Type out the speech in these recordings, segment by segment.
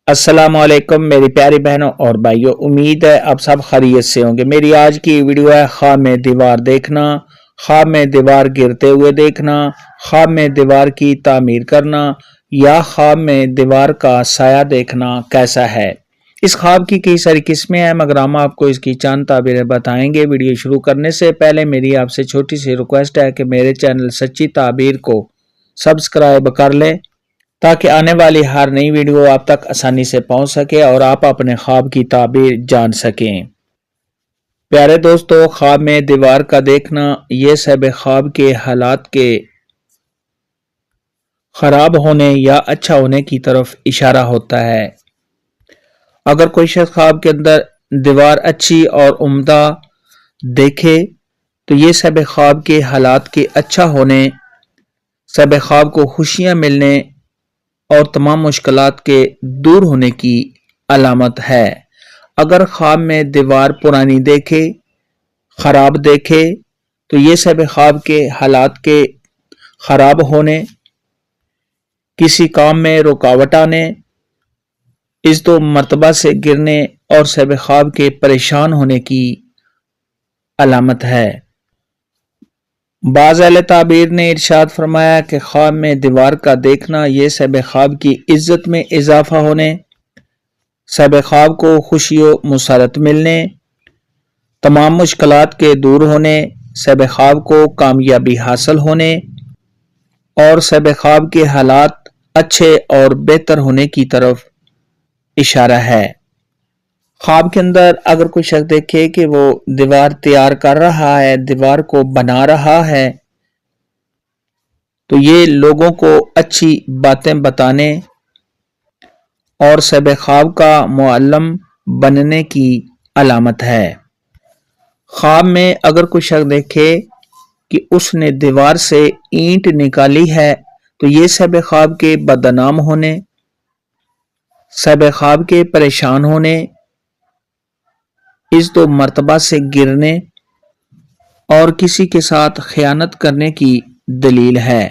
السلام علیکم میری پیاری بہنوں اور بھائیوں، امید ہے آپ سب خیریت سے ہوں گے۔ میری آج کی ویڈیو ہے خواب میں دیوار دیکھنا، خواب میں دیوار گرتے ہوئے دیکھنا، خواب میں دیوار کی تعمیر کرنا یا خواب میں دیوار کا سایہ دیکھنا کیسا ہے۔ اس خواب کی کئی ساری قسمیں ہیں مگر ہم آپ کو اس کی چند تعبیریں بتائیں گے۔ ویڈیو شروع کرنے سے پہلے میری آپ سے چھوٹی سی ریکویسٹ ہے کہ میرے چینل سچی تعبیر کو سبسکرائب کر لیں تاکہ آنے والی ہر نئی ویڈیو آپ تک آسانی سے پہنچ سکے اور آپ اپنے خواب کی تعبیر جان سکیں۔ پیارے دوستو، خواب میں دیوار کا دیکھنا یہ سب خواب کے حالات کے خراب ہونے یا اچھا ہونے کی طرف اشارہ ہوتا ہے۔ اگر کوئی شخص خواب کے اندر دیوار اچھی اور عمدہ دیکھے تو یہ سب خواب کے حالات کے اچھا ہونے، سب خواب کو خوشیاں ملنے اور تمام مشکلات کے دور ہونے کی علامت ہے۔ اگر خواب میں دیوار پرانی دیکھے، خراب دیکھے تو یہ سب خواب کے حالات کے خراب ہونے، کسی کام میں رکاوٹ آنے، اس دو مرتبہ سے گرنے اور سب خواب کے پریشان ہونے کی علامت ہے۔ بعض اہل تعبیر نے ارشاد فرمایا کہ خواب میں دیوار کا دیکھنا یہ سب خواب کی عزت میں اضافہ ہونے، سب خواب کو خوشی و مسرت ملنے، تمام مشکلات کے دور ہونے، سب خواب کو کامیابی حاصل ہونے اور سب خواب کے حالات اچھے اور بہتر ہونے کی طرف اشارہ ہے۔ خواب کے اندر اگر کوئی شخص دیکھے کہ وہ دیوار تیار کر رہا ہے، دیوار کو بنا رہا ہے، تو یہ لوگوں کو اچھی باتیں بتانے اور سب خواب کا معلم بننے کی علامت ہے۔ خواب میں اگر کوئی شخص دیکھے کہ اس نے دیوار سے اینٹ نکالی ہے تو یہ سب خواب کے بدنام ہونے، سب خواب کے پریشان ہونے، اس دو مرتبہ سے گرنے اور کسی کے ساتھ خیانت کرنے کی دلیل ہے۔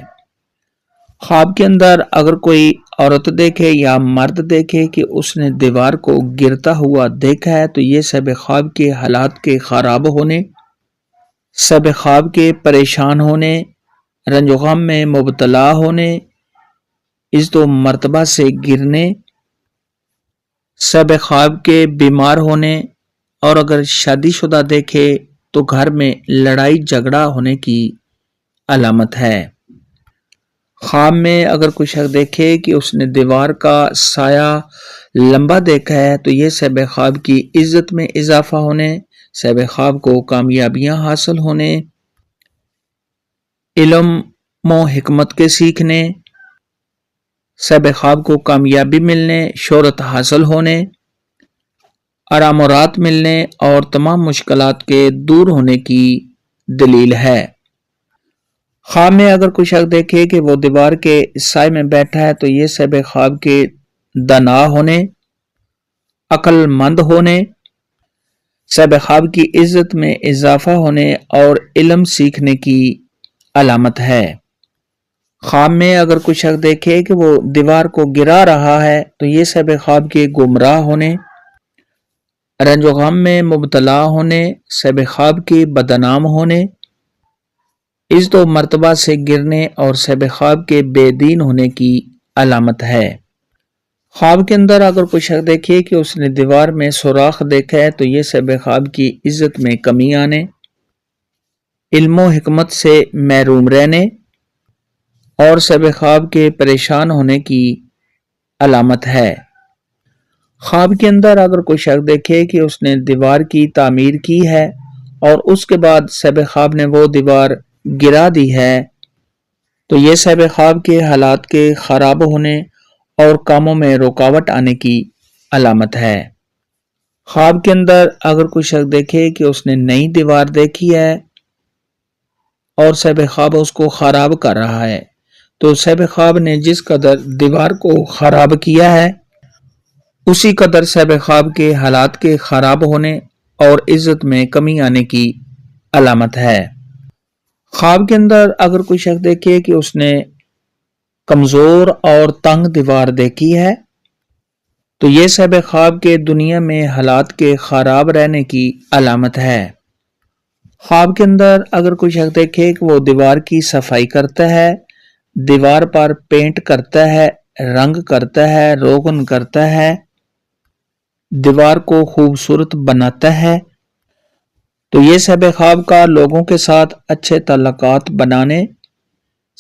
خواب کے اندر اگر کوئی عورت دیکھے یا مرد دیکھے کہ اس نے دیوار کو گرتا ہوا دیکھا ہے تو یہ سب خواب کے حالات کے خراب ہونے، سب خواب کے پریشان ہونے، رنج و غم میں مبتلا ہونے، اس دو مرتبہ سے گرنے، سب خواب کے بیمار ہونے اور اگر شادی شدہ دیکھے تو گھر میں لڑائی جھگڑا ہونے کی علامت ہے۔ خواب میں اگر کوئی شخص دیکھے کہ اس نے دیوار کا سایہ لمبا دیکھا ہے تو یہ سب خواب کی عزت میں اضافہ ہونے، سب خواب کو کامیابیاں حاصل ہونے، علم و حکمت کے سیکھنے، سب خواب کو کامیابی ملنے، شہرت حاصل ہونے، آرام و راحت ملنے اور تمام مشکلات کے دور ہونے کی دلیل ہے۔ خواب میں اگر کوئی شخص دیکھے کہ وہ دیوار کے سائے میں بیٹھا ہے تو یہ سب خواب کے دانا ہونے، عقل مند ہونے، سب خواب کی عزت میں اضافہ ہونے اور علم سیکھنے کی علامت ہے۔ خواب میں اگر کوئی شخص دیکھے کہ وہ دیوار کو گرا رہا ہے تو یہ سب خواب کے گمراہ ہونے، رنج و غم میں مبتلا ہونے، سب خواب کے بدنام ہونے، اس دو مرتبہ سے گرنے اور سب خواب کے بے دین ہونے کی علامت ہے۔ خواب کے اندر اگر کوئی شخص دیکھے کہ اس نے دیوار میں سوراخ دیکھا ہے تو یہ سب خواب کی عزت میں کمی آنے، علم و حکمت سے محروم رہنے اور سب خواب کے پریشان ہونے کی علامت ہے۔ خواب کے اندر اگر کوئی شخص دیکھے کہ اس نے دیوار کی تعمیر کی ہے اور اس کے بعد سب خواب نے وہ دیوار گرا دی ہے تو یہ سب خواب کے حالات کے خراب ہونے اور کاموں میں رکاوٹ آنے کی علامت ہے۔ خواب کے اندر اگر کوئی شخص دیکھے کہ اس نے نئی دیوار دیکھی ہے اور سب خواب اس کو خراب کر رہا ہے تو سب خواب نے جس قدر دیوار کو خراب کیا ہے اسی قدر سب خواب کے حالات کے خراب ہونے اور عزت میں کمی آنے کی علامت ہے۔ خواب کے اندر اگر کوئی شخص دیکھے کہ اس نے کمزور اور تنگ دیوار دیکھی ہے تو یہ صاحب خواب کے دنیا میں حالات کے خراب رہنے کی علامت ہے۔ خواب کے اندر اگر کوئی شخص دیکھے کہ وہ دیوار کی صفائی کرتا ہے، دیوار پر پینٹ کرتا ہے، رنگ کرتا ہے، روغن کرتا ہے، دیوار کو خوبصورت بناتا ہے، تو یہ صاحب خواب کا لوگوں کے ساتھ اچھے تعلقات بنانے،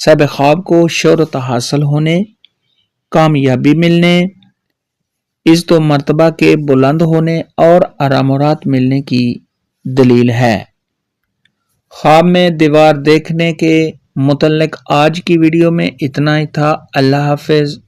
صاحب خواب کو شہرت حاصل ہونے، کامیابی ملنے، عزت و مرتبہ کے بلند ہونے اور آرام و راحت ملنے کی دلیل ہے۔ خواب میں دیوار دیکھنے کے متعلق آج کی ویڈیو میں اتنا ہی تھا۔ اللہ حافظ۔